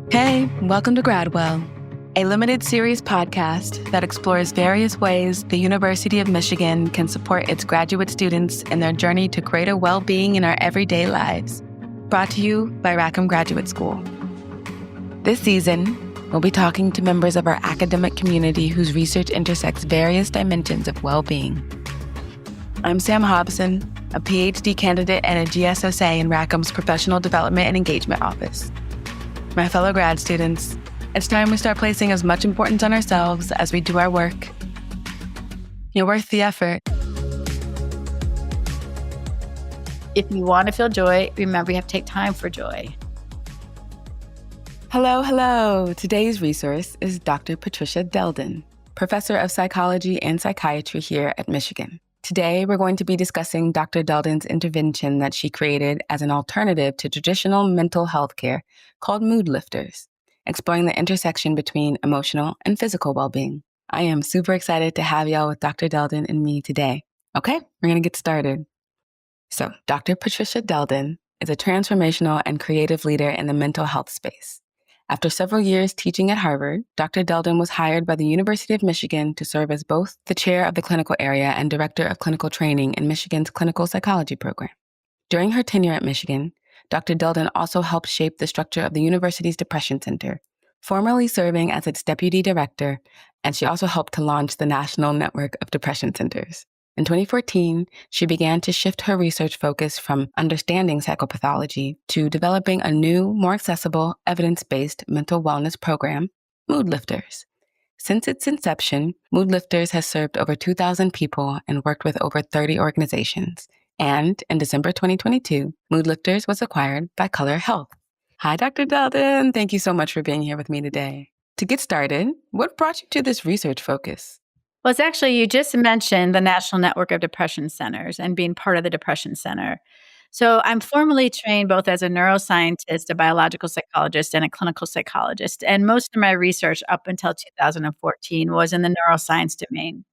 Hey, welcome to Gradwell, a limited series podcast that explores various ways the University of Michigan can support its graduate students in their journey to greater well-being in our everyday lives. Brought to you by Rackham Graduate School. This season, we'll be talking to members of our academic community whose research intersects various dimensions of well-being. I'm Sam Hobson, a PhD candidate and a GSSA in Rackham's Professional Development and Engagement Office. My fellow grad students, it's time we start placing as much importance on ourselves as we do our work. You're worth the effort. If you want to feel joy, remember you have to take time for joy. Hello. Today's resource is Dr. Patricia Deldin, Professor of Psychology and Psychiatry here at Michigan. Today, we're going to be discussing Dr. Deldin's intervention that she created as an alternative to traditional mental health care called Mood Lifters, exploring the intersection between emotional and physical well-being. I am super excited to have y'all with Dr. Deldin and me today. Okay, we're going to get started. So, Dr. Patricia Deldin is a transformational and creative leader in the mental health space. After several years teaching at Harvard, Dr. Deldin was hired by the University of Michigan to serve as both the chair of the clinical area and director of clinical training in Michigan's clinical psychology program. During her tenure at Michigan, Dr. Deldin also helped shape the structure of the university's Depression Center, formerly serving as its deputy director, and she also helped to launch the National Network of Depression Centers. In 2014, she began to shift her research focus from understanding psychopathology to developing a new, more accessible, evidence-based mental wellness program, Mood Lifters. Since its inception, Mood Lifters has served over 2,000 people and worked with over 30 organizations. And in December 2022, Mood Lifters was acquired by Color Health. Hi, Dr. Deldin. Thank you so much for being here with me today. To get started, what brought you to this research focus? Well, it's actually, you just mentioned the National Network of Depression Centers and being part of the Depression Center. So I'm formally trained both as a neuroscientist, a biological psychologist, and a clinical psychologist. And most of my research up until 2014 was in the neuroscience domain.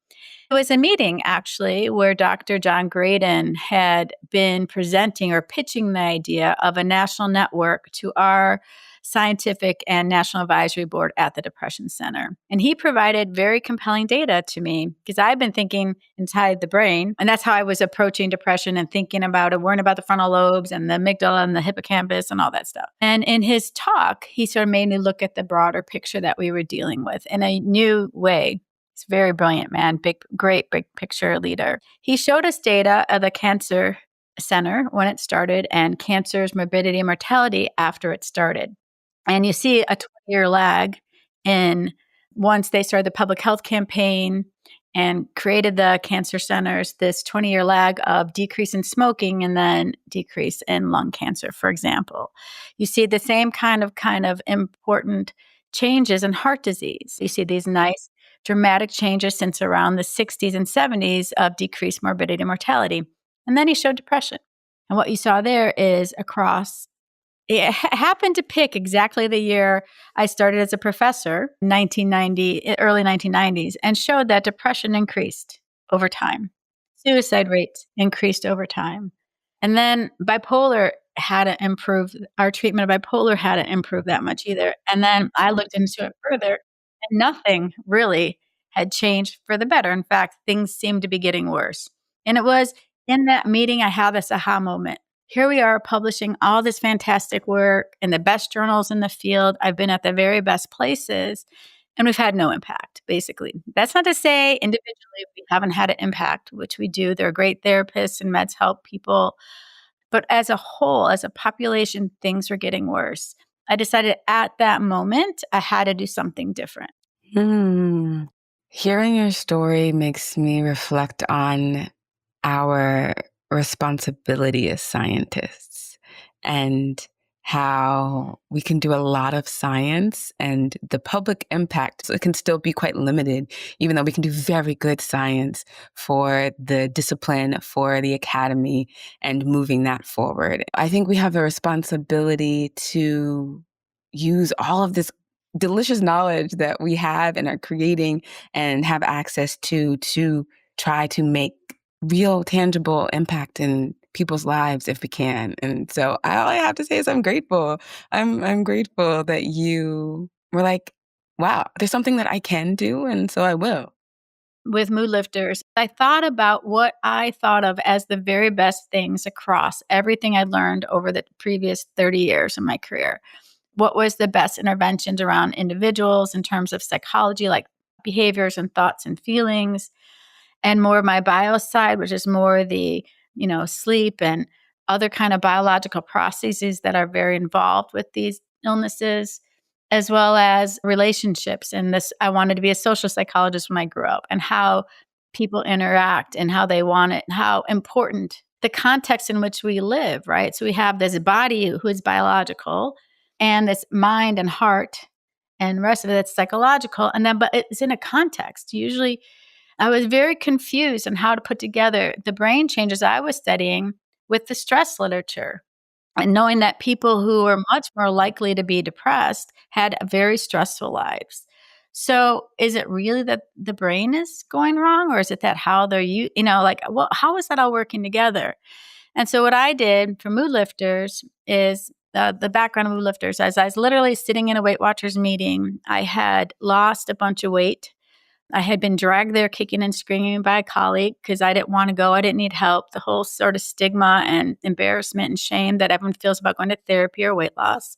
It was a meeting, actually, where Dr. John Granite had been presenting or pitching the idea of a national network to our scientific and national advisory board at the Depression Center. And he provided very compelling data to me because I've been thinking inside the brain, and that's how I was approaching depression and thinking about it, worrying about the frontal lobes and the amygdala and the hippocampus and all that stuff. And in his talk, he sort of made me look at the broader picture that we were dealing with in a new way. He's a very brilliant man, great big picture leader. He showed us data of the cancer center when it started and cancer's morbidity and mortality after it started. And you see a 20-year lag in once they started the public health campaign and created the cancer centers, this 20-year lag of decrease in smoking and then decrease in lung cancer, for example. You see the same kind of important changes in heart disease. You see these nice dramatic changes since around the 60s and 70s of decreased morbidity and mortality. And then he showed depression. And what you saw there is it happened to pick exactly the year I started as a professor, 1990, early 1990s, and showed that depression increased over time. Suicide rates increased over time. And then bipolar hadn't improved. Our treatment of bipolar hadn't improved that much either. And then I looked into it further, and nothing really had changed for the better. In fact, things seemed to be getting worse. And it was in that meeting I had this aha moment. Here we are publishing all this fantastic work in the best journals in the field. I've been at the very best places, and we've had no impact, basically. That's not to say individually we haven't had an impact, which we do. There are great therapists and meds help people. But as a whole, as a population, things are getting worse. I decided at that moment I had to do something different. Hearing your story makes me reflect on our responsibility as scientists and how we can do a lot of science and the public impact can still be quite limited, even though we can do very good science for the discipline, for the academy, and moving that forward. I think we have a responsibility to use all of this delicious knowledge that we have and are creating and have access to try to make real tangible impact in people's lives if we can. And so all I have to say is I'm grateful. I'm grateful that you were like, wow, there's something that I can do, and so I will. With Mood Lifters, I thought about what I thought of as the very best things across everything I'd learned over the previous 30 years of my career. What was the best interventions around individuals in terms of psychology, like behaviors and thoughts and feelings, and more of my bio side, which is more the, sleep and other kind of biological processes that are very involved with these illnesses, as well as relationships. And this, I wanted to be a social psychologist when I grew up, and how people interact and how they want it and how important the context in which we live, right? So we have this body who is biological and this mind and heart and the rest of it that's psychological. And then, but it's in a context. Usually I was very confused on how to put together the brain changes I was studying with the stress literature, and knowing that people who are much more likely to be depressed had very stressful lives. So is it really that the brain is going wrong, or is it that how they're, how is that all working together? And so what I did for Mood Lifters is the background of Mood Lifters, as I was literally sitting in a Weight Watchers meeting, I had lost a bunch of weight. I had been dragged there kicking and screaming by a colleague because I didn't want to go. I didn't need help. The whole sort of stigma and embarrassment and shame that everyone feels about going to therapy or weight loss.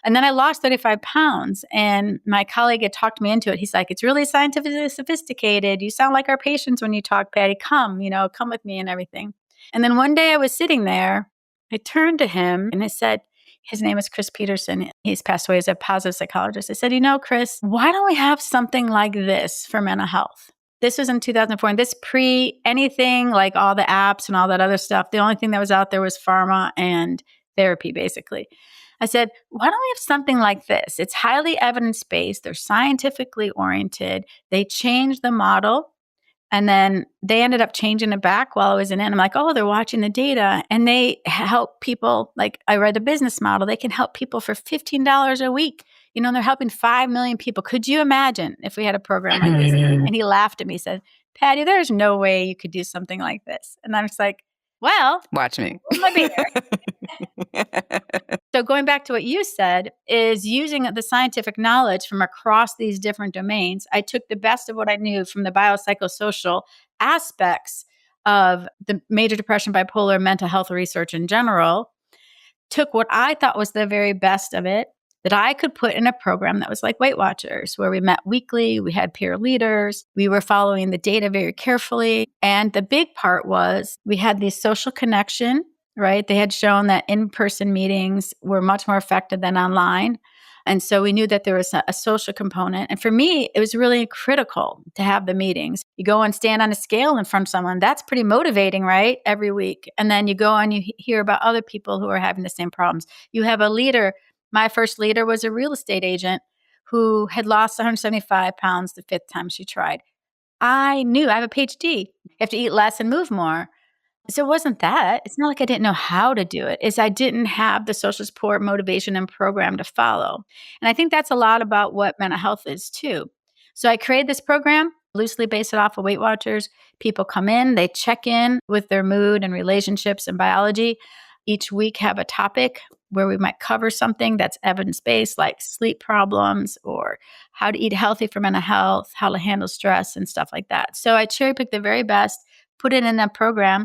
And then I lost 35 pounds, and my colleague had talked me into it. He's like, it's really scientifically sophisticated. You sound like our patients when you talk, Patty. Come with me and everything. And then one day I was sitting there. I turned to him and I said, his name is Chris Peterson. He's passed away as a positive psychologist. I said, Chris, why don't we have something like this for mental health? This was in 2004, and this pre anything like all the apps and all that other stuff. The only thing that was out there was pharma and therapy, basically. I said, why don't we have something like this? It's highly evidence-based. They're scientifically oriented. They changed the model. And then they ended up changing it back while I was in it. I'm like, oh, they're watching the data, and they help people. Like, I read the business model. They can help people for $15 a week. They're helping 5 million people. Could you imagine if we had a program like this? And he laughed at me, said, Patty, there's no way you could do something like this. And I'm just like, well, watch me. Let me hear. So going back to what you said is using the scientific knowledge from across these different domains. I took the best of what I knew from the biopsychosocial aspects of the major depression, bipolar, mental health research in general, took what I thought was the very best of it that I could put in a program that was like Weight Watchers, where we met weekly, we had peer leaders, we were following the data very carefully. And the big part was we had this social connection, right? They had shown that in-person meetings were much more effective than online. And so we knew that there was a social component. And for me, it was really critical to have the meetings. You go and stand on a scale in front of someone. That's pretty motivating, right? Every week. And then you go and you hear about other people who are having the same problems. You have a leader. My first leader was a real estate agent who had lost 175 pounds the fifth time she tried. I knew I have a PhD. You have to eat less and move more. So it wasn't that. It's not like I didn't know how to do it. It's I didn't have the social support, motivation, and program to follow. And I think that's a lot about what mental health is too. So I created this program, loosely based it off of Weight Watchers. People come in, they check in with their mood and relationships and biology. Each week have a topic where we might cover something that's evidence-based, like sleep problems or how to eat healthy for mental health, how to handle stress and stuff like that. So I cherry-picked the very best, put it in a program.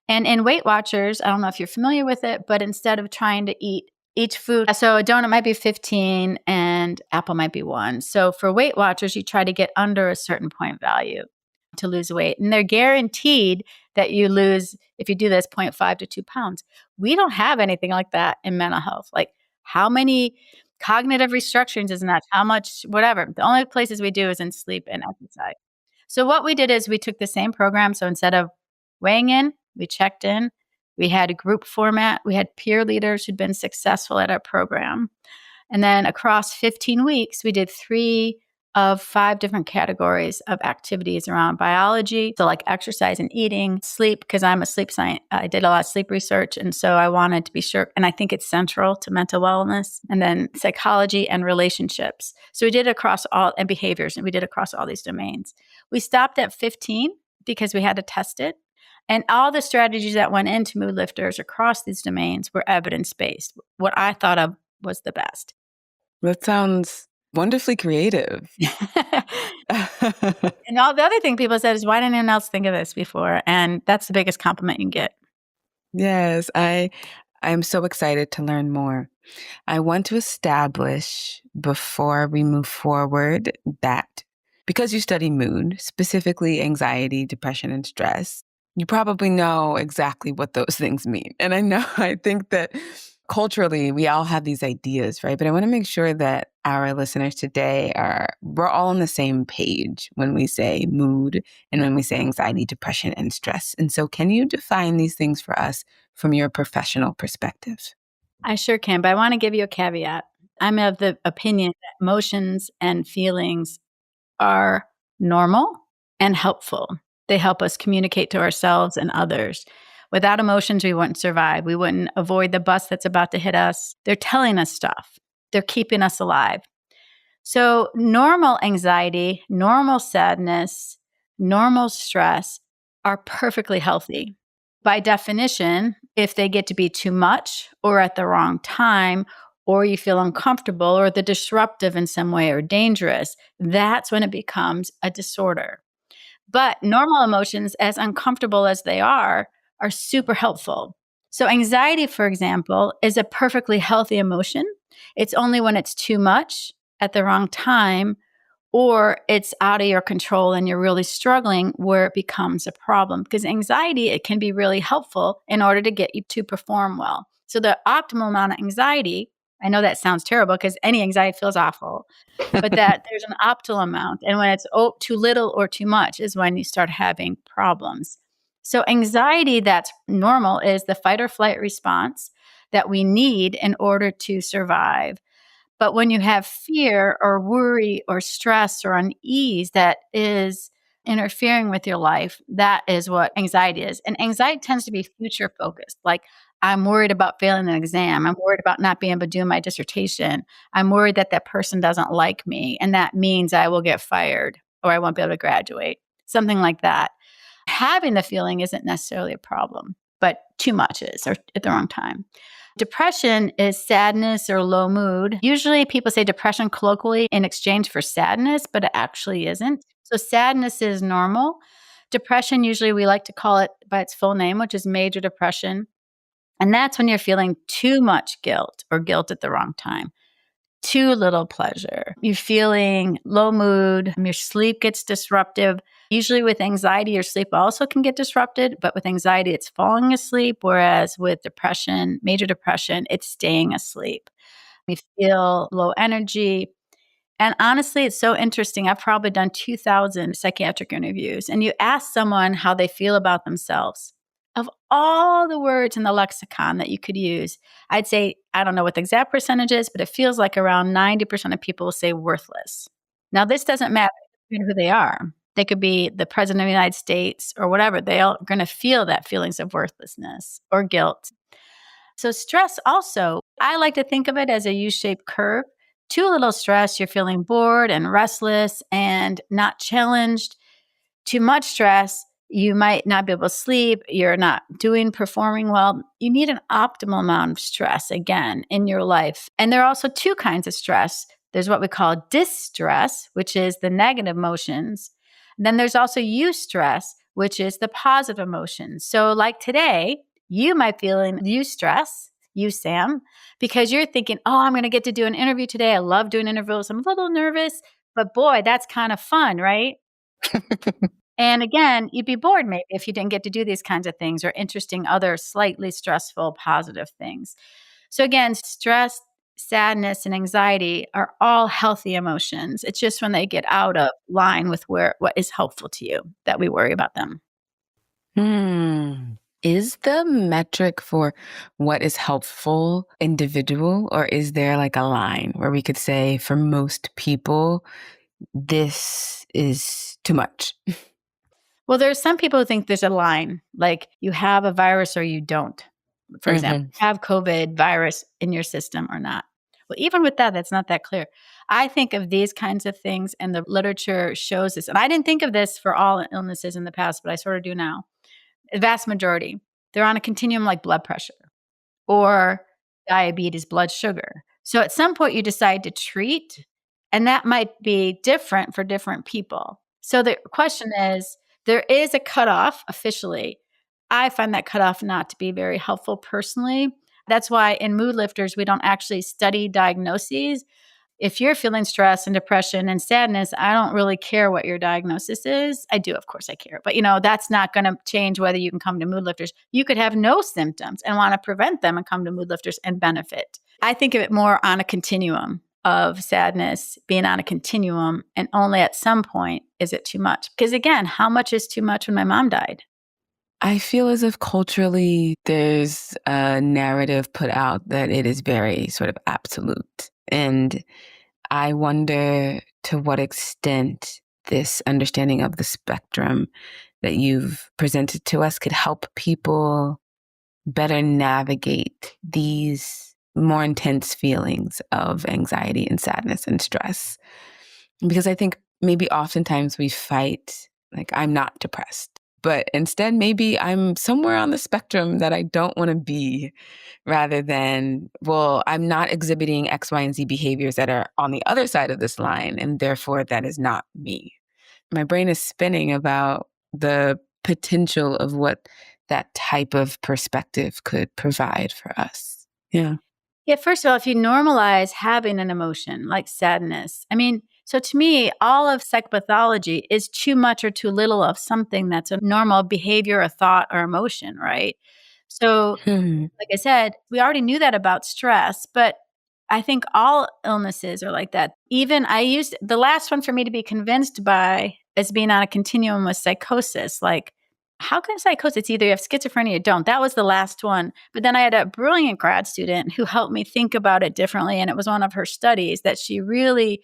And in Weight Watchers, I don't know if you're familiar with it, but instead of trying to eat each food, so a donut might be 15 and apple might be 1. So for Weight Watchers, you try to get under a certain point value to lose weight. And they're guaranteed that you lose, if you do this, 0.5 to 2 pounds. We don't have anything like that in mental health. Like how many cognitive restructurings is that? How much, whatever. The only places we do is in sleep and exercise. So what we did is we took the same program. So instead of weighing in, we checked in. We had a group format. We had peer leaders who'd been successful at our program. And then across 15 weeks, we did 3 of 5 different categories of activities around biology. So like exercise and eating, sleep, because I'm a sleep scientist. I did a lot of sleep research. And so I wanted to be sure. And I think it's central to mental wellness. And then psychology and relationships. So we did across all, and behaviors, and we did across all these domains. We stopped at 15 because we had to test it. And all the strategies that went into mood lifters across these domains were evidence-based. What I thought of was the best. That sounds wonderfully creative. And all the other thing people said is, why didn't anyone else think of this before? And that's the biggest compliment you can get. Yes, I'm so excited to learn more. I want to establish before we move forward that because you study mood, specifically anxiety, depression, and stress, you probably know exactly what those things mean. And I think that culturally we all have these ideas, right? But I want to make sure that our listeners today we're all on the same page when we say mood and when we say anxiety, depression, and stress. And so can you define these things for us from your professional perspective? I sure can, but I want to give you a caveat. I'm of the opinion that emotions and feelings are normal and helpful. They help us communicate to ourselves and others. Without emotions, we wouldn't survive. We wouldn't avoid the bus that's about to hit us. They're telling us stuff. They're keeping us alive. So normal anxiety, normal sadness, normal stress are perfectly healthy. By definition, if they get to be too much or at the wrong time, or you feel uncomfortable or the disruptive in some way or dangerous, that's when it becomes a disorder. But normal emotions, as uncomfortable as they are super helpful. So anxiety, for example, is a perfectly healthy emotion. It's only when it's too much at the wrong time or it's out of your control and you're really struggling where it becomes a problem. Because anxiety, it can be really helpful in order to get you to perform well. So the optimal amount of anxiety, I know that sounds terrible because any anxiety feels awful, but that there's an optimal amount. And when it's too little or too much is when you start having problems. So anxiety that's normal is the fight or flight response that we need in order to survive. But when you have fear or worry or stress or unease that is interfering with your life, that is what anxiety is. And anxiety tends to be future focused. Like, I'm worried about failing an exam. I'm worried about not being able to do my dissertation. I'm worried that that person doesn't like me. And that means I will get fired or I won't be able to graduate. Something like that. Having the feeling isn't necessarily a problem, but too much is, or at the wrong time. Depression is sadness or low mood. Usually people say depression colloquially in exchange for sadness, but it actually isn't. So sadness is normal. Depression, usually we like to call it by its full name, which is major depression. And that's when you're feeling too much guilt or guilt at the wrong time. Too little pleasure. You're feeling low mood. Your sleep gets disruptive. Usually with anxiety, your sleep also can get disrupted, but with anxiety, it's falling asleep. Whereas with depression, major depression, it's staying asleep. You feel low energy. And honestly, it's so interesting. I've probably done 2,000 psychiatric interviews, and you ask someone how they feel about themselves. Of all the words in the lexicon that you could use, I'd say, I don't know what the exact percentage is, but it feels like around 90% of people will say worthless. Now, this doesn't matter who they are. They could be the president of the United States or whatever. They are going to feel that feelings of worthlessness or guilt. So stress also, I like to think of it as a U-shaped curve. Too little stress, you're feeling bored and restless and not challenged. Too much stress, you might not be able to sleep. You're not performing well. You need an optimal amount of stress, again, in your life. And there are also two kinds of stress. There's what we call distress, which is the negative emotions. And then there's also eustress, which is the positive emotions. So like today, you might feel in eustress, you, Sam, because you're thinking, oh, I'm going to get to do an interview today. I love doing interviews. I'm a little nervous, but boy, that's kind of fun, right? And again, you'd be bored maybe if you didn't get to do these kinds of things or interesting other slightly stressful positive things. So again, stress, sadness, and anxiety are all healthy emotions. It's just when they get out of line with what is helpful to you that we worry about them. Is the metric for what is helpful individual, or is there like a line where we could say for most people, this is too much? Well, there's some people who think there's a line, like you have a virus or you don't. For example, have COVID virus in your system or not. Well, even with that, that's not that clear. I think of these kinds of things, and the literature shows this. And I didn't think of this for all illnesses in the past, but I sort of do now. the vast majority, they're on a continuum like blood pressure or diabetes, blood sugar. So at some point you decide to treat, and that might be different for different people. So the question is, there is a cutoff officially. I find that cutoff not to be very helpful personally. That's why in Mood Lifters, we don't actually study diagnoses. If you're feeling stress and depression and sadness, I don't really care what your diagnosis is. I do, of course, I care. But, that's not going to change whether you can come to Mood Lifters. You could have no symptoms and want to prevent them and come to Mood Lifters and benefit. I think of it more on a continuum of sadness, being on a continuum, and only at some point is it too much. Because again, how much is too much when my mom died? I feel as if culturally there's a narrative put out that it is very sort of absolute. And I wonder to what extent this understanding of the spectrum that you've presented to us could help people better navigate these more intense feelings of anxiety and sadness and stress. Because I think maybe oftentimes we fight, like, I'm not depressed, but instead maybe I'm somewhere on the spectrum that I don't want to be, rather than, well, I'm not exhibiting X, Y, and Z behaviors that are on the other side of this line, and therefore that is not me. My brain is spinning about the potential of what that type of perspective could provide for us. Yeah. Yeah, first of all, if you normalize having an emotion like sadness, so to me, all of psychopathology is too much or too little of something that's a normal behavior, a thought, or emotion, right? So, like I said, we already knew that about stress, but I think all illnesses are like that. Even I used the last one for me to be convinced by as being on a continuum was psychosis. Like, how can psychosis? Either you have schizophrenia or don't. That was the last one. But then I had a brilliant grad student who helped me think about it differently. And it was one of her studies that she really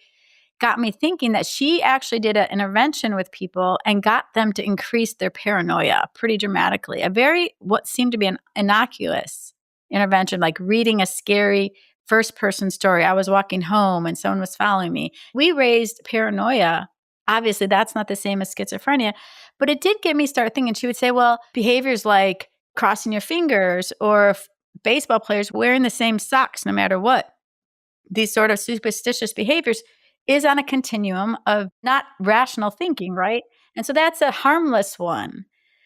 got me thinking that she actually did an intervention with people and got them to increase their paranoia pretty dramatically. A very, what seemed to be an innocuous intervention, like reading a scary first person story. I was walking home and someone was following me. We raised paranoia. Obviously, that's not the same as schizophrenia, but it did get me start thinking. She would say, well, behaviors like crossing your fingers or baseball players wearing the same socks no matter what, these sort of superstitious behaviors is on a continuum of not rational thinking, right? And so that's a harmless one.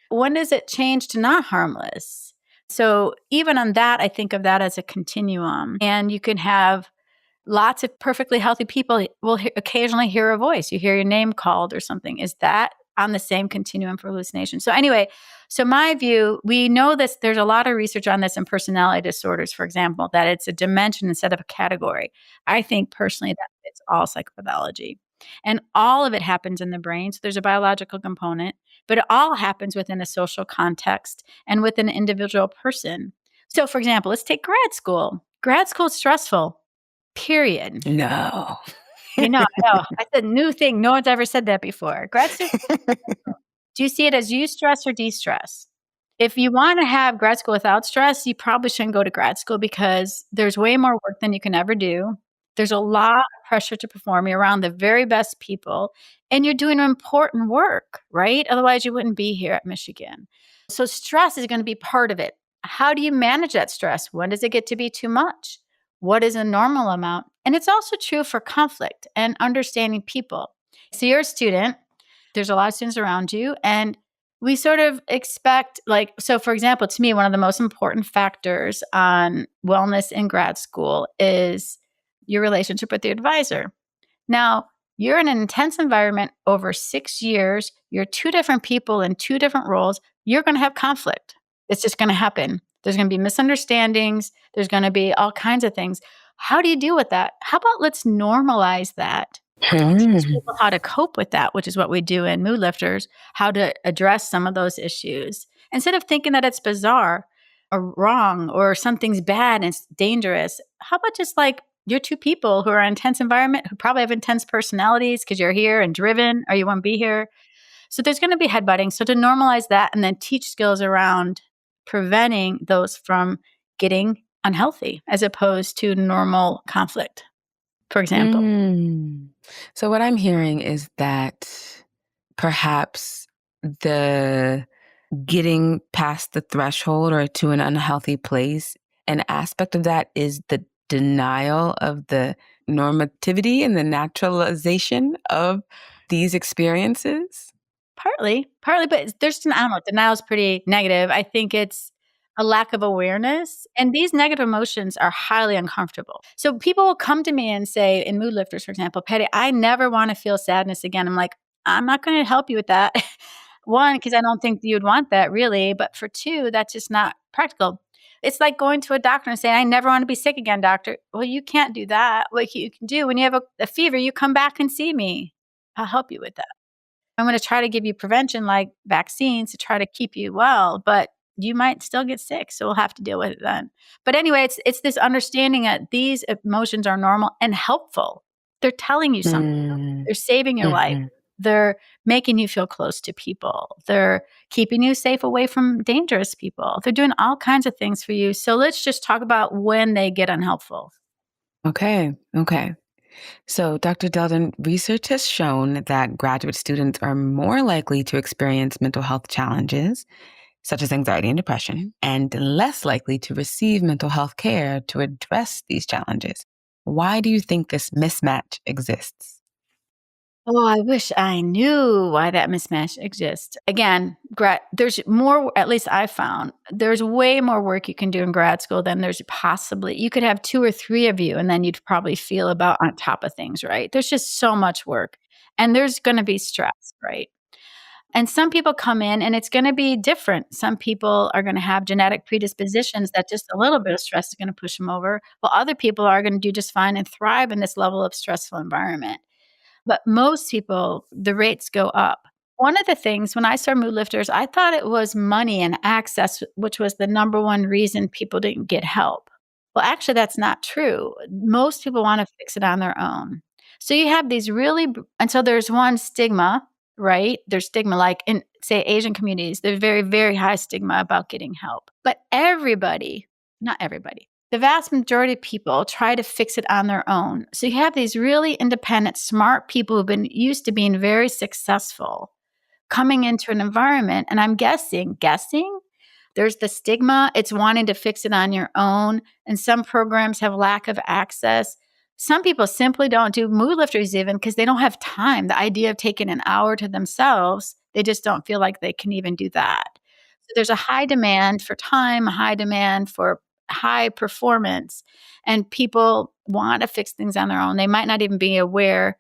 When does it change to not harmless? So even on that, I think of that as a continuum. And you can have lots of perfectly healthy people will occasionally hear a voice. You hear your name called or something. Is that on the same continuum for hallucination? So anyway, so my view, we know this, there's a lot of research on this in personality disorders, for example, that it's a dimension instead of a category. I think personally that fits all psychopathology. And all of it happens in the brain. So there's a biological component, but it all happens within a social context and with an individual person. So for example, let's take grad school. Grad school is stressful. Period. No. I know. I said new thing. No one's ever said that before. Grad school. Do you see it as eustress or de-stress? If you want to have grad school without stress, you probably shouldn't go to grad school because there's way more work than you can ever do. There's a lot of pressure to perform. You're around the very best people and you're doing important work, right? Otherwise, you wouldn't be here at Michigan. So stress is going to be part of it. How do you manage that stress? When does it get to be too much? What is a normal amount? And it's also true for conflict and understanding people. So you're a student, there's a lot of students around you, and we sort of expect, so for example, to me, one of the most important factors on wellness in grad school is your relationship with the advisor. Now, you're in an intense environment over 6 years. You're two different people in two different roles. You're going to have conflict. It's just going to happen. There's going to be misunderstandings. There's going to be all kinds of things. How do you deal with that? How about let's normalize that? Teach people how to cope with that, which is what we do in Mood Lifters, how to address some of those issues. Instead of thinking that it's bizarre or wrong or something's bad and it's dangerous, how about just like you're two people who are in an intense environment, who probably have intense personalities because you're here and driven or you won't be here. So there's going to be headbutting. So to normalize that and then teach skills around preventing those from getting unhealthy as opposed to normal conflict, for example. So what I'm hearing is that perhaps the getting past the threshold or to an unhealthy place, an aspect of that is the denial of the normativity and the naturalization of these experiences? Partly, but there's I don't know, denial is pretty negative. I think it's a lack of awareness, and these negative emotions are highly uncomfortable. So people will come to me and say, in mood lifters, for example, "Patty, I never wanna feel sadness again." I'm like, "I'm not gonna help you with that." 1, because I don't think you'd want that really, but for 2, that's just not practical. It's like going to a doctor and saying, "I never wanna be sick again, doctor." Well, you can't do that. What you can do, when you have a fever, you come back and see me. I'll help you with that. I'm gonna try to give you prevention like vaccines to try to keep you well, but you might still get sick, so we'll have to deal with it then. But anyway, it's this understanding that these emotions are normal and helpful. They're telling you something. Mm. They're saving your life. Mhm. They're making you feel close to people. They're keeping you safe away from dangerous people. They're doing all kinds of things for you. So let's just talk about when they get unhelpful. Okay. Okay. So, Dr. Deldin, research has shown that graduate students are more likely to experience mental health challenges, such as anxiety and depression, and less likely to receive mental health care to address these challenges. Why do you think this mismatch exists? Oh, I wish I knew why that mismatch exists. Again, there's more, at least I found, there's way more work you can do in grad school than there's possibly, you could have 2 or 3 of you, and then you'd probably feel about on top of things, right? There's just so much work, and there's going to be stress, right? And some people come in and it's going to be different. Some people are going to have genetic predispositions that just a little bit of stress is going to push them over, while other people are going to do just fine and thrive in this level of stressful environment. But most people, the rates go up. One of the things when I started Mood Lifters, I thought it was money and access, which was the number one reason people didn't get help. Well, actually, that's not true. Most people want to fix it on their own. So you have these and so there's one stigma, right? There's stigma like in, say, Asian communities, there's very, very high stigma about getting help. But everybody, not everybody, the vast majority of people try to fix it on their own. So you have these really independent, smart people who've been used to being very successful coming into an environment. And I'm guessing, there's the stigma. It's wanting to fix it on your own. And some programs have lack of access. Some people simply don't do mood lifters even because they don't have time. The idea of taking an hour to themselves, they just don't feel like they can even do that. So there's a high demand for time, a high demand for high performance, and people want to fix things on their own. They might not even be aware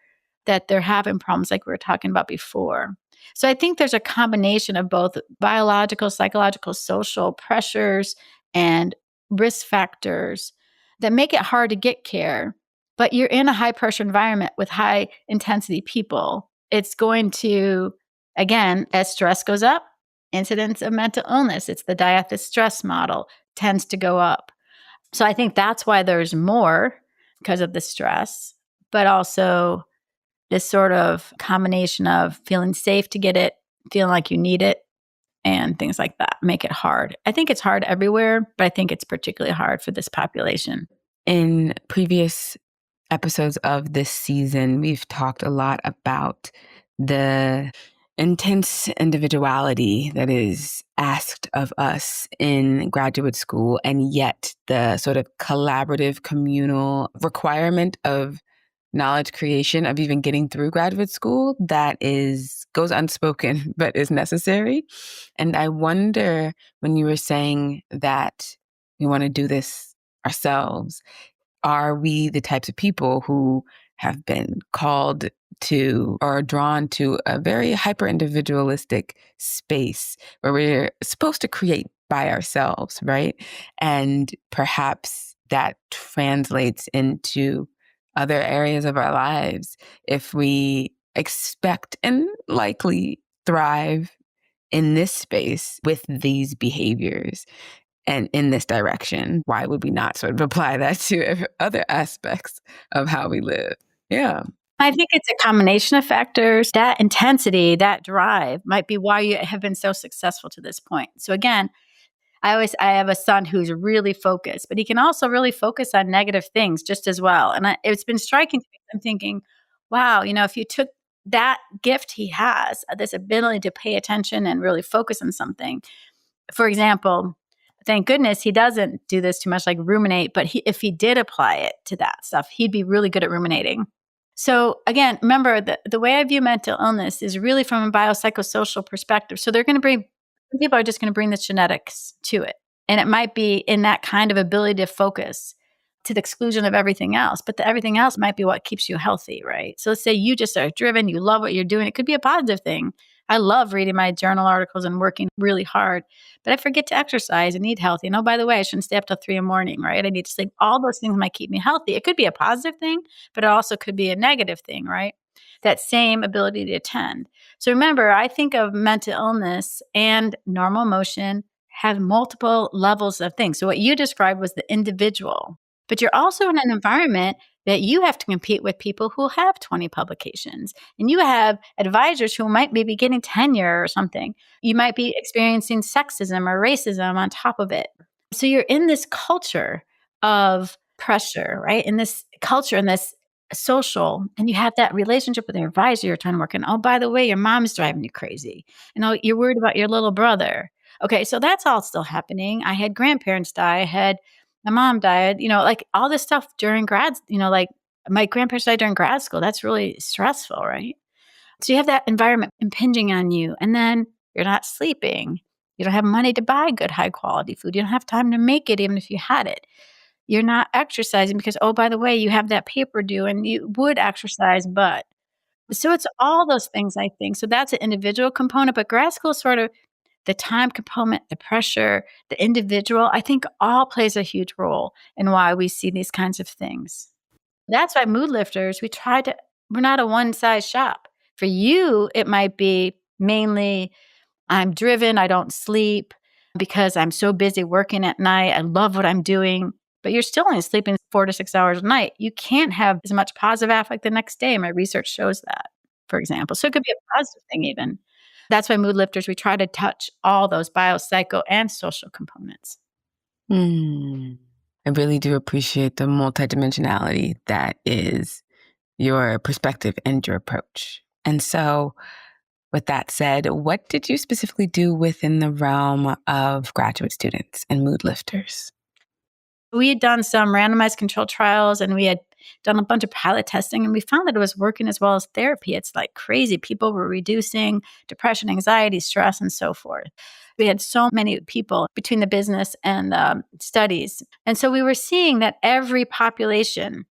that they're having problems like we were talking about before. So I think there's a combination of both biological, psychological, social pressures and risk factors that make it hard to get care. But you're in a high pressure environment with high intensity people. It's going to, again, as stress goes up, incidence of mental illness, it's the diathesis stress model, tends to go up. So I think that's why there's more because of the stress, but also this sort of combination of feeling safe to get it, feeling like you need it, and things like that make it hard. I think it's hard everywhere, but I think it's particularly hard for this population. In previous episodes of this season, we've talked a lot about the intense individuality that is asked of us in graduate school, and yet the sort of collaborative communal requirement of knowledge creation of even getting through graduate school that goes unspoken but is necessary. And I wonder, when you were saying that we want to do this ourselves, are we the types of people who have been called to or drawn to a very hyper individualistic space where we're supposed to create by ourselves, right? And perhaps that translates into other areas of our lives if we expect and likely thrive in this space with these behaviors and in this direction. Why would we not sort of apply that to other aspects of how we live? Yeah. I think it's a combination of factors. That intensity, that drive might be why you have been so successful to this point. So again, I have a son who's really focused, but he can also really focus on negative things just as well. And it's been striking to me. I'm thinking, wow, if you took that gift he has, this ability to pay attention and really focus on something. For example, thank goodness he doesn't do this too much, like ruminate, but if he did apply it to that stuff, he'd be really good at ruminating. So again, remember the way I view mental illness is really from a biopsychosocial perspective. So people are just going to bring the genetics to it. And it might be in that kind of ability to focus to the exclusion of everything else, but everything else might be what keeps you healthy, right? So let's say you just are driven, you love what you're doing. It could be a positive thing. I love reading my journal articles and working really hard, but I forget to exercise and eat healthy. And oh, by the way, I shouldn't stay up till 3 a.m, right? I need to sleep. All those things might keep me healthy. It could be a positive thing, but it also could be a negative thing, right? That same ability to attend. So remember, I think of mental illness and normal emotion have multiple levels of things. So what you described was the individual, but you're also in an environment that you have to compete with people who have 20 publications, and you have advisors who might be getting tenure or something. You might be experiencing sexism or racism on top of it. So you're in this culture of pressure, right? In this culture, in this social, and you have that relationship with your advisor you're trying to work on. Oh, by the way, your mom's driving you crazy. And oh, you're worried about your little brother. Okay, so that's all still happening. I had grandparents die. I had my mom died, like all this stuff during grad, like my grandparents died during grad school. That's really stressful, right? So you have that environment impinging on you, and then you're not sleeping. You don't have money to buy good, high quality food. You don't have time to make it, even if you had it. You're not exercising because, oh, by the way, you have that paper due and you would exercise, but. So it's all those things, I think. So that's an individual component, but grad school is sort of the time component, the pressure, the individual, I think all plays a huge role in why we see these kinds of things. That's why mood lifters, we're not a one size shop. For you, it might be mainly, I'm driven, I don't sleep because I'm so busy working at night. I love what I'm doing, but you're still only sleeping 4 to 6 hours a night. You can't have as much positive affect the next day. My research shows that, for example. So it could be a positive thing even. That's why mood lifters, we try to touch all those biopsycho and social components. I really do appreciate the multidimensionality that is your perspective and your approach. And so with that said, what did you specifically do within the realm of graduate students and mood lifters? We had done some randomized controlled trials, and we had done a bunch of pilot testing, and we found that it was working as well as therapy. It's like crazy. People were reducing depression, anxiety, stress, and so forth. We had so many people between the business and studies. And so we were seeing that every population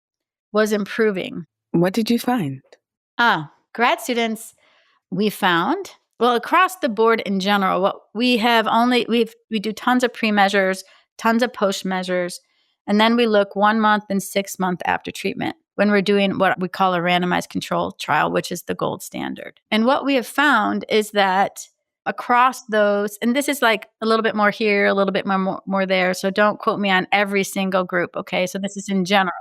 was improving. What did you find? Grad students, we found, well, across the board in general, what we have we do tons of pre-measures, tons of post measures, and then we look 1 month and 6 months after treatment when we're doing what we call a randomized control trial, which is the gold standard. And what we have found is that across those, and this is like a little bit more here, a little bit more there, so don't quote me on every single group, okay? So this is in general.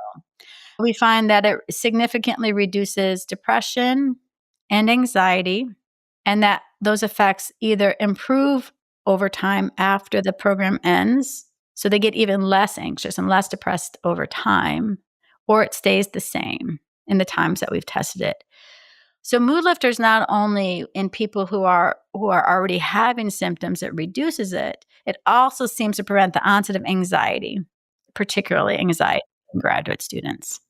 We find that it significantly reduces depression and anxiety, and that those effects either improve over time after the program ends, so they get even less anxious and less depressed over time, or it stays the same in the times that we've tested it. So mood lifters, not only in people who are already having symptoms, it reduces it. It also seems to prevent the onset of anxiety, particularly anxiety in graduate students.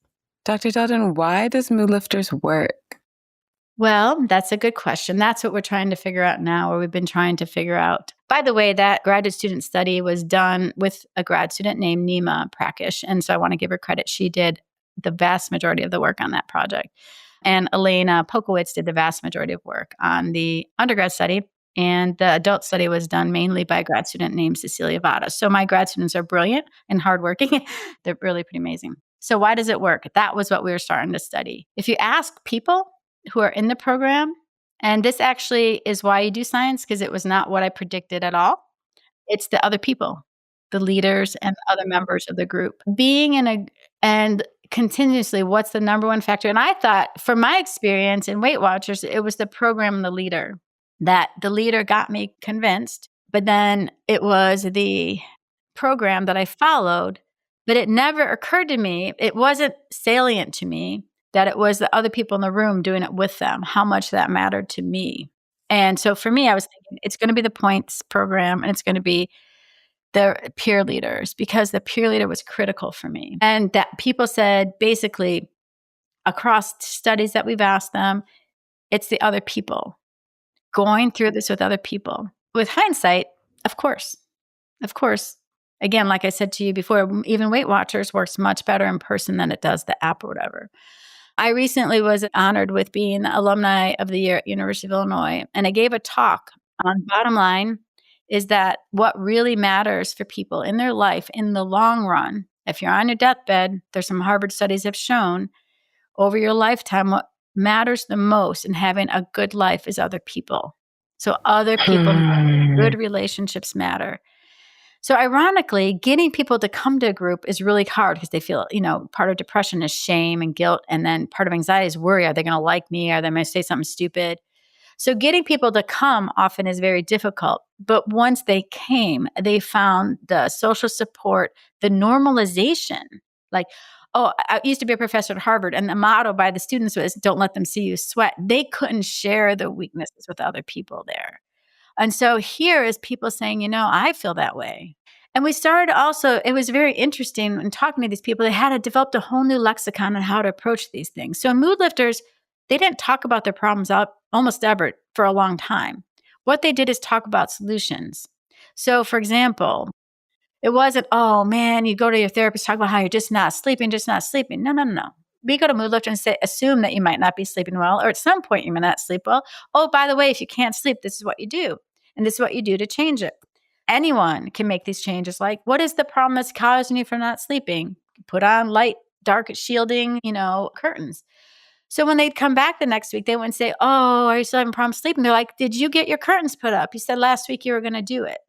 Dr. Deldin, why does mood lifters work? Well, that's a good question. That's what we're trying to figure out now, or we've been trying to figure out. By the way, that graduate student study was done with a grad student named Nima Prakish. And so I want to give her credit. She did the vast majority of the work on that project. And Elena Pokowitz did the vast majority of work on the undergrad study. And the adult study was done mainly by a grad student named Cecilia Vada. So my grad students are brilliant and hardworking. They're really pretty amazing. So why does it work? That was what we were starting to study. If you ask people who are in the program, and this actually is why you do science, because it was not what I predicted at all. It's the other people, the leaders and other members of the group. And continuously, what's the number one factor? And I thought, from my experience in Weight Watchers, it was the program and the leader. That the leader got me convinced, but then it was the program that I followed. But it never occurred to me, it wasn't salient to me that it was the other people in the room doing it with them, how much that mattered to me. And so for me, I was thinking it's going to be the points program and it's going to be the peer leaders, because the peer leader was critical for me. And that people said basically across studies that we've asked them, it's the other people going through this with other people. With hindsight, of course, again, like I said to you before, even Weight Watchers works much better in person than it does the app or whatever. I recently was honored with being the Alumni of the Year at University of Illinois, and I gave a talk on bottom line is that what really matters for people in their life in the long run, if you're on your deathbed, there's some Harvard studies have shown over your lifetime, what matters the most in having a good life is other people. So other people, good relationships matter. So ironically, getting people to come to a group is really hard because they feel, part of depression is shame and guilt. And then part of anxiety is worry. Are they going to like me? Are they going to say something stupid? So getting people to come often is very difficult. But once they came, they found the social support, the normalization. Like, I used to be a professor at Harvard, and the motto by the students was, don't let them see you sweat. They couldn't share the weaknesses with other people there. And so here is people saying, I feel that way. And we started also, it was very interesting in talking to these people, they had developed a whole new lexicon on how to approach these things. So in Mood Lifters, they didn't talk about their problems out almost ever for a long time. What they did is talk about solutions. So for example, it wasn't, oh man, you go to your therapist, talk about how you're just not sleeping. No. We go to Mood Lifter and assume that you might not be sleeping well, or at some point you may not sleep well. Oh, by the way, if you can't sleep, this is what you do. And this is what you do to change it. Anyone can make these changes. Like, what is the problem that's causing you from not sleeping? Put on light, dark shielding, curtains. So when they'd come back the next week, they wouldn't say, oh, are you still having problems sleeping? They're like, did you get your curtains put up? You said last week you were going to do it.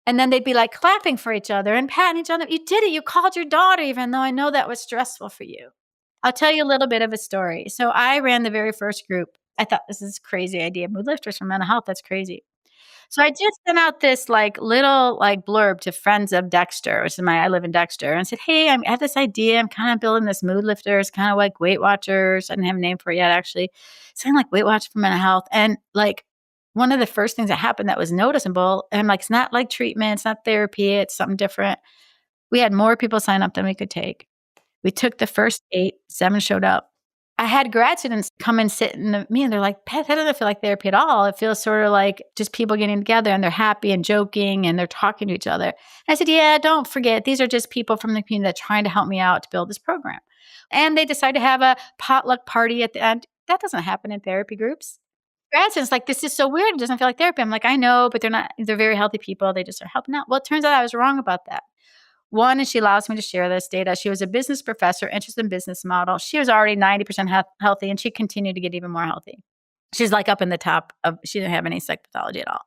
And then they'd be like clapping for each other and patting each other. You did it. You called your daughter, even though I know that was stressful for you. I'll tell you a little bit of a story. So I ran the very first group. I thought, this is a crazy idea. Mood Lifters for mental health. That's crazy. So I just sent out this little blurb to friends of Dexter, which is I live in Dexter, and said, hey, I have this idea. I'm kind of building this Mood Lifters, kind of like Weight Watchers. I didn't have a name for it yet, actually. Something like Weight Watchers for mental health. And one of the first things that happened that was noticeable, and I'm like, it's not like treatment, it's not therapy, it's something different. We had more people sign up than we could take. We took the first 8, 7 showed up. I had grad students come and sit in me and they're like, Pat, that doesn't feel like therapy at all. It feels sort of like just people getting together and they're happy and joking and they're talking to each other. And I said, yeah, don't forget, these are just people from the community that are trying to help me out to build this program. And they decided to have a potluck party at the end. That doesn't happen in therapy groups. Grad students like, this is so weird. It doesn't feel like therapy. I'm like, I know, but they're very healthy people. They just are helping out. Well, it turns out I was wrong about that. One, and she allows me to share this data. She was a business professor, interested in business model. She was already 90% healthy, and she continued to get even more healthy. She's up in the top of, she didn't have any psych pathology at all.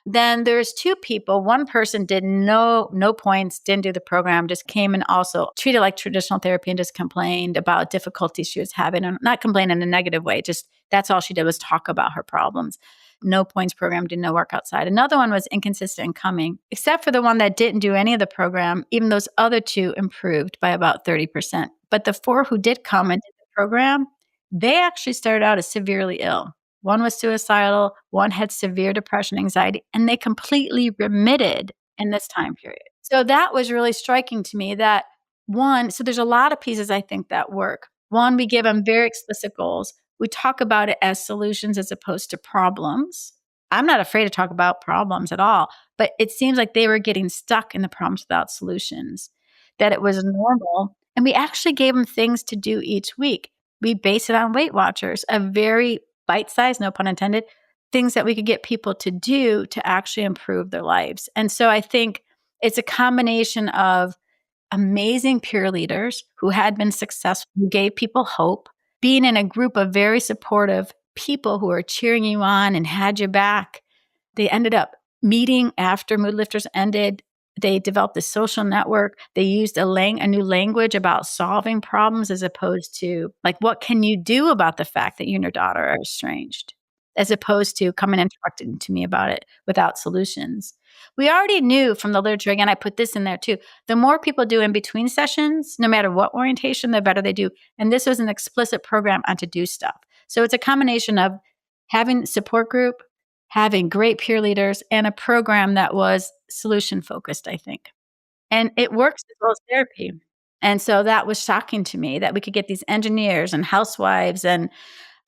Then there's 2 people. One person did no points, didn't do the program, just came and also treated like traditional therapy and just complained about difficulties she was having, and not complain in a negative way. Just that's all she did was talk about her problems. No points program, did no work outside. Another one was inconsistent in coming, except for the one that didn't do any of the program. Even those other 2 improved by about 30%. But the 4 who did come and did the program, they actually started out as severely ill. One was suicidal, one had severe depression, anxiety, and they completely remitted in this time period. So that was really striking to me that so there's a lot of pieces I think that work. One, we give them very explicit goals. We talk about it as solutions as opposed to problems. I'm not afraid to talk about problems at all, but it seems like they were getting stuck in the problems without solutions, that it was normal. And we actually gave them things to do each week. We base it on Weight Watchers, a very bite-sized, no pun intended, things that we could get people to do to actually improve their lives. And so I think it's a combination of amazing peer leaders who had been successful, who gave people hope, being in a group of very supportive people who are cheering you on and had your back. They ended up meeting after Mood Lifters ended. They developed a social network. They used a new language about solving problems as opposed to what can you do about the fact that you and your daughter are estranged? as opposed to coming and talking to me about it without solutions. We already knew from the literature, again, I put this in there too, the more people do in between sessions, no matter what orientation, the better they do. And this was an explicit program on to do stuff. So it's a combination of having support group, having great peer leaders, and a program that was solution focused, I think. And it works as well as therapy. And so that was shocking to me that we could get these engineers and housewives and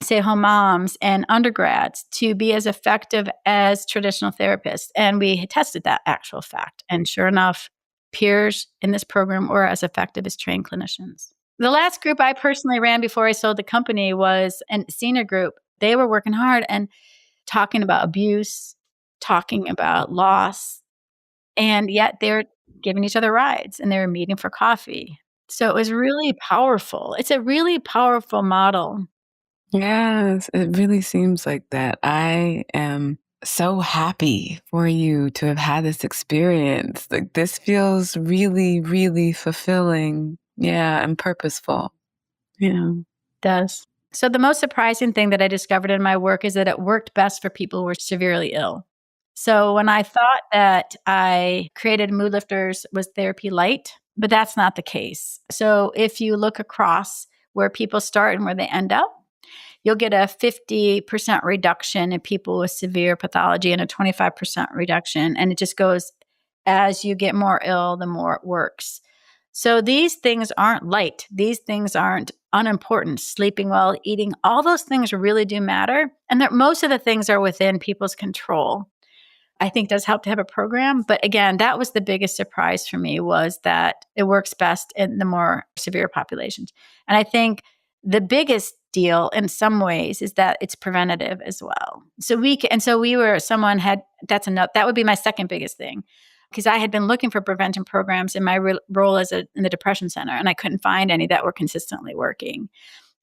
stay-at-home moms and undergrads to be as effective as traditional therapists. And we tested that actual fact. And sure enough, peers in this program were as effective as trained clinicians. The last group I personally ran before I sold the company was a senior group. They were working hard and talking about abuse, talking about loss, and yet they're giving each other rides and they were meeting for coffee. So it was really powerful. It's a really powerful model. Yes, it really seems like that. I am so happy for you to have had this experience. Like, this feels really, really fulfilling. Yeah, and purposeful. Yeah. It does. So the most surprising thing that I discovered in my work is that it worked best for people who were severely ill. So when I thought that I created Mood Lifters was therapy light, but that's not the case. So if you look across where people start and where they end up, you'll get a 50% reduction in people with severe pathology and a 25% reduction. And it just goes as you get more ill, the more it works. So these things aren't light. These things aren't unimportant. Sleeping well, eating, all those things really do matter. And that most of the things are within people's control. I think does help to have a program. But again, that was the biggest surprise for me, was that it works best in the more severe populations. And I think the biggest deal in some ways is that it's preventative as well. So that would be my second biggest thing, because I had been looking for prevention programs in my role in the depression center, and I couldn't find any that were consistently working.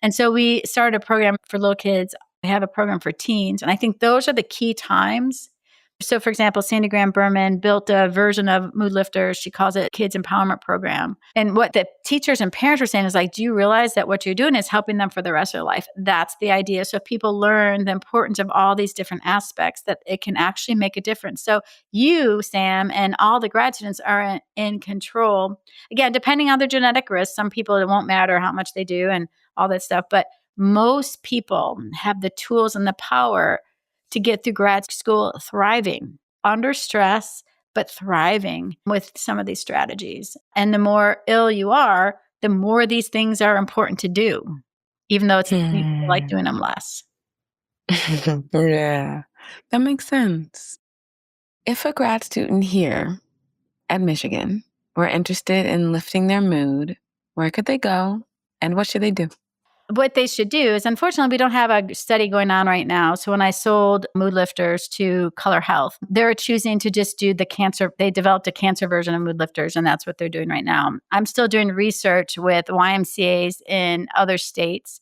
And so we started a program for little kids. We have a program for teens. And I think those are the key times. So, for example, Sandy Graham Berman built a version of Mood Lifters. She calls it Kids Empowerment Program. And what the teachers and parents were saying is like, do you realize that what you're doing is helping them for the rest of their life? That's the idea. So people learn the importance of all these different aspects, that it can actually make a difference. So you, Sam, and all the grad students are in control. Again, depending on their genetic risk, some people, it won't matter how much they do and all that stuff. But most people have the tools and the power to get through grad school thriving under stress, but thriving with some of these strategies. And the more ill you are, the more these things are important to do, even though it's like doing them less. Yeah, that makes sense. If a grad student here at Michigan were interested in lifting their mood, where could they go and what should they do? What they should do is, unfortunately, we don't have a study going on right now. So when I sold Mood Lifters to Color Health, they're choosing to just do the cancer. They developed a cancer version of Mood Lifters, and that's what they're doing right now. I'm still doing research with YMCAs in other states,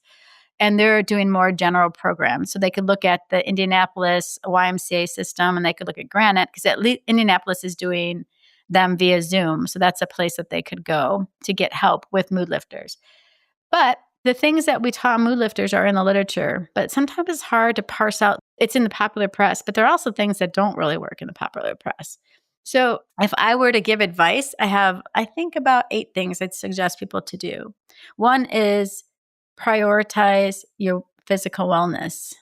and they're doing more general programs. So they could look at the Indianapolis YMCA system, and they could look at Granite, because at least Indianapolis is doing them via Zoom. So that's a place that they could go to get help with Mood Lifters. But the things that we taught Mood Lifters are in the literature, but sometimes it's hard to parse out. It's in the popular press, but there are also things that don't really work in the popular press. So if I were to give advice, I think about 8 things I'd suggest people to do. One is prioritize your physical wellness.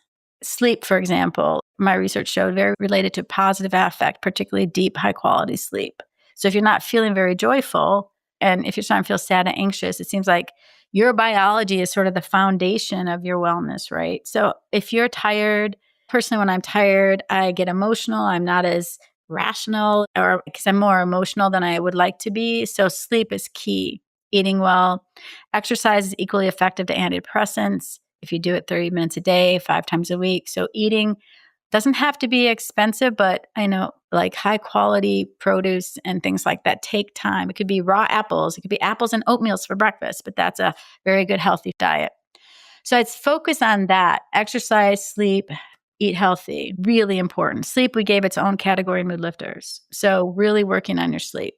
Sleep, for example, my research showed very related to positive affect, particularly deep, high quality sleep. So if you're not feeling very joyful, and if you're starting to feel sad and anxious, it seems like your biology is sort of the foundation of your wellness, right? So if you're tired, personally, when I'm tired, I get emotional. I'm not as rational, or because I'm more emotional than I would like to be. So sleep is key. Eating well. Exercise is equally effective to antidepressants if you do it 30 minutes a day, 5 times a week. So eating doesn't have to be expensive, but I know like high quality produce and things like that take time. It could be raw apples. It could be apples and oatmeal for breakfast, but that's a very good healthy diet. So I'd focus on that. Exercise, sleep, eat healthy. Really important. Sleep, we gave its own category in Mood Lifters. So really working on your sleep.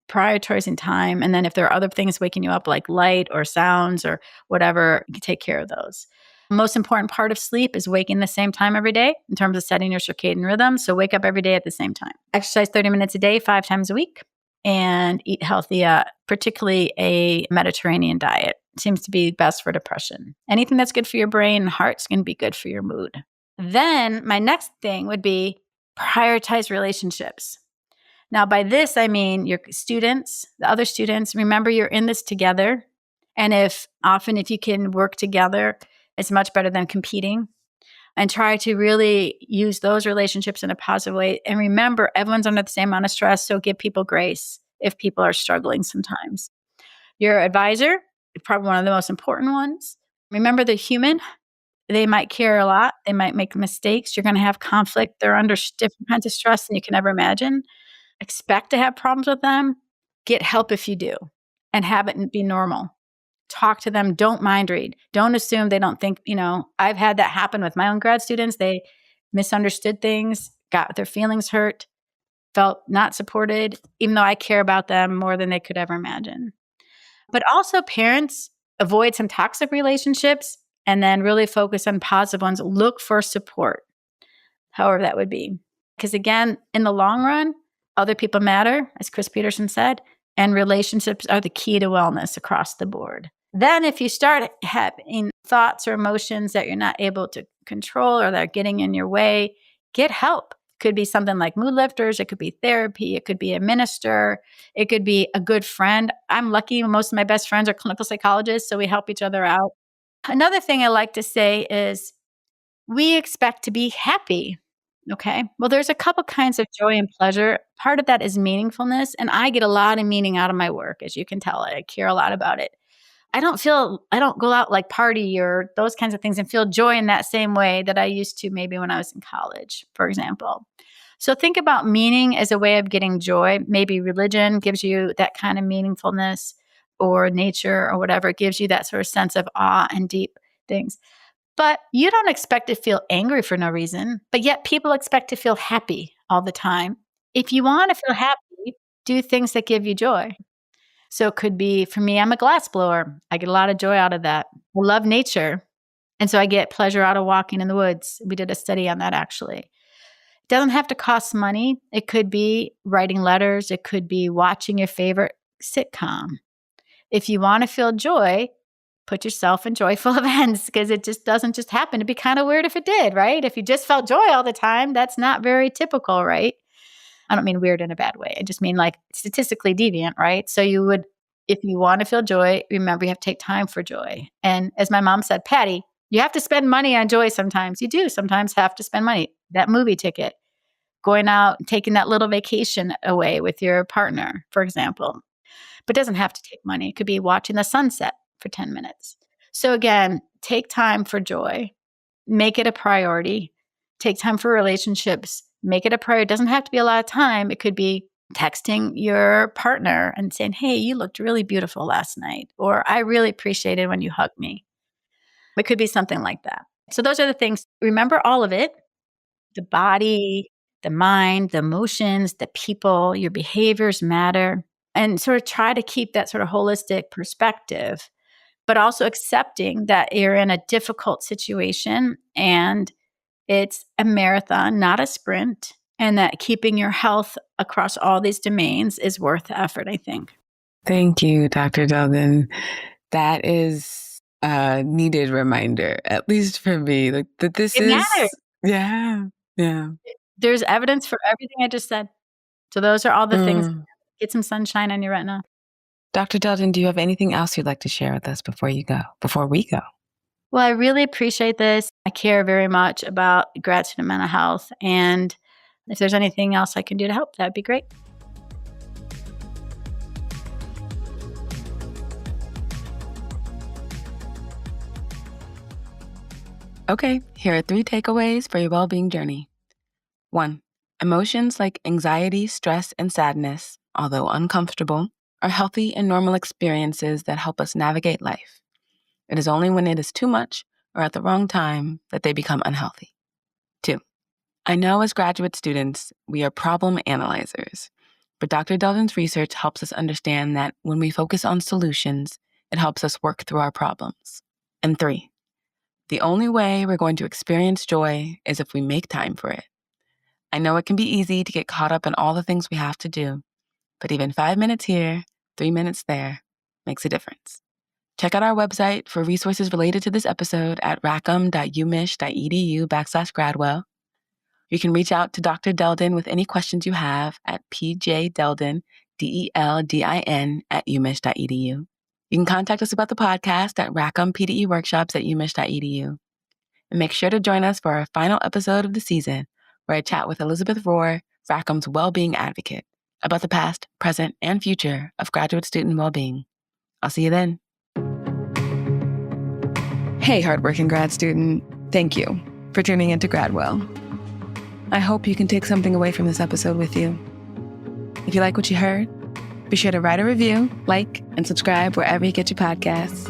Prioritizing time. And then if there are other things waking you up like light or sounds or whatever, you can take care of those. Most important part of sleep is waking the same time every day in terms of setting your circadian rhythm. So wake up every day at the same time. Exercise 30 minutes a day, 5 times a week, and eat healthy, particularly a Mediterranean diet. Seems to be best for depression. Anything that's good for your brain and heart is going to be good for your mood. Then my next thing would be prioritize relationships. Now, by this, I mean your students, the other students, remember you're in this together. And if you can work together, it's much better than competing. And try to really use those relationships in a positive way. And remember, everyone's under the same amount of stress, so give people grace if people are struggling sometimes. Your advisor is probably one of the most important ones. Remember, the human, they might care a lot. They might make mistakes. You're going to have conflict. They're under different kinds of stress than you can ever imagine. Expect to have problems with them. Get help if you do, and have it be normal. Talk to them. Don't mind read. Don't assume they don't think, I've had that happen with my own grad students. They misunderstood things, got their feelings hurt, felt not supported, even though I care about them more than they could ever imagine. But also parents, avoid some toxic relationships and then really focus on positive ones. Look for support, however that would be. Because again, in the long run, other people matter, as Chris Peterson said, and relationships are the key to wellness across the board. Then if you start having thoughts or emotions that you're not able to control or that are getting in your way, get help. It could be something like mood lifters. It could be therapy. It could be a minister. It could be a good friend. I'm lucky most of my best friends are clinical psychologists, so we help each other out. Another thing I like to say is we expect to be happy. Okay. Well, there's a couple kinds of joy and pleasure. Part of that is meaningfulness. And I get a lot of meaning out of my work, as you can tell. I care a lot about it. I don't go out like party or those kinds of things and feel joy in that same way that I used to maybe when I was in college, for example. So think about meaning as a way of getting joy. Maybe religion gives you that kind of meaningfulness, or nature or whatever gives you that sort of sense of awe and deep things. But you don't expect to feel angry for no reason, but yet people expect to feel happy all the time. If you want to feel happy, do things that give you joy. So it could be, for me, I'm a glass blower. I get a lot of joy out of that. I love nature. And so I get pleasure out of walking in the woods. We did a study on that, actually. It doesn't have to cost money. It could be writing letters. It could be watching your favorite sitcom. If you want to feel joy, put yourself in joyful events, because it just doesn't just happen. It'd be kind of weird if it did, right? If you just felt joy all the time, that's not very typical, right? I don't mean weird in a bad way. I just mean like statistically deviant, right? So you would, if you want to feel joy, remember you have to take time for joy. And as my mom said, Patty, you have to spend money on joy sometimes. You do sometimes have to spend money. That movie ticket, going out, taking that little vacation away with your partner, for example. But it doesn't have to take money. It could be watching the sunset for 10 minutes. So again, take time for joy. Make it a priority. Take time for relationships. Make it a priority. It doesn't have to be a lot of time. It could be texting your partner and saying, hey, you looked really beautiful last night, or I really appreciated when you hugged me. It could be something like that. So those are the things. Remember all of it: the body, the mind, the emotions, the people, your behaviors matter, and sort of try to keep that sort of holistic perspective, but also accepting that you're in a difficult situation and it's a marathon, not a sprint, and that keeping your health across all these domains is worth the effort, I think. Thank you, Dr. Deldin. That is a needed reminder, at least for me, like that this It matters. Yeah. There's evidence for everything I just said. So those are all the things. Get some sunshine on your retina. Dr. Deldin, do you have anything else you'd like to share with us before we go? Well, I really appreciate this. I care very much about grad student mental health. And if there's anything else I can do to help, that'd be great. Okay, here are 3 takeaways for your well-being journey. 1, emotions like anxiety, stress, and sadness, although uncomfortable, are healthy and normal experiences that help us navigate life. It is only when it is too much or at the wrong time that they become unhealthy. 2, I know as graduate students, we are problem analyzers, but Dr. Deldin's research helps us understand that when we focus on solutions, it helps us work through our problems. And 3, The only way we're going to experience joy is if we make time for it. I know it can be easy to get caught up in all the things we have to do, but even 5 minutes here, 3 minutes there makes a difference. Check out our website for resources related to this episode at rackham.umich.edu/Gradwell. You can reach out to Dr. Deldin with any questions you have at pjdeldin, DELDIN, @umich.edu. You can contact us about the podcast at rackhampdeworkshops@umich.edu. And make sure to join us for our final episode of the season, where I chat with Elizabeth Rohr, Rackham's well-being advocate, about the past, present, and future of graduate student well-being. I'll see you then. Hey, hardworking grad student. Thank you for tuning into Gradwell. I hope you can take something away from this episode with you. If you like what you heard, be sure to write a review, like, and subscribe wherever you get your podcasts.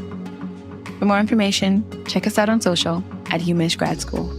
For more information, check us out on social at UMich Grad School.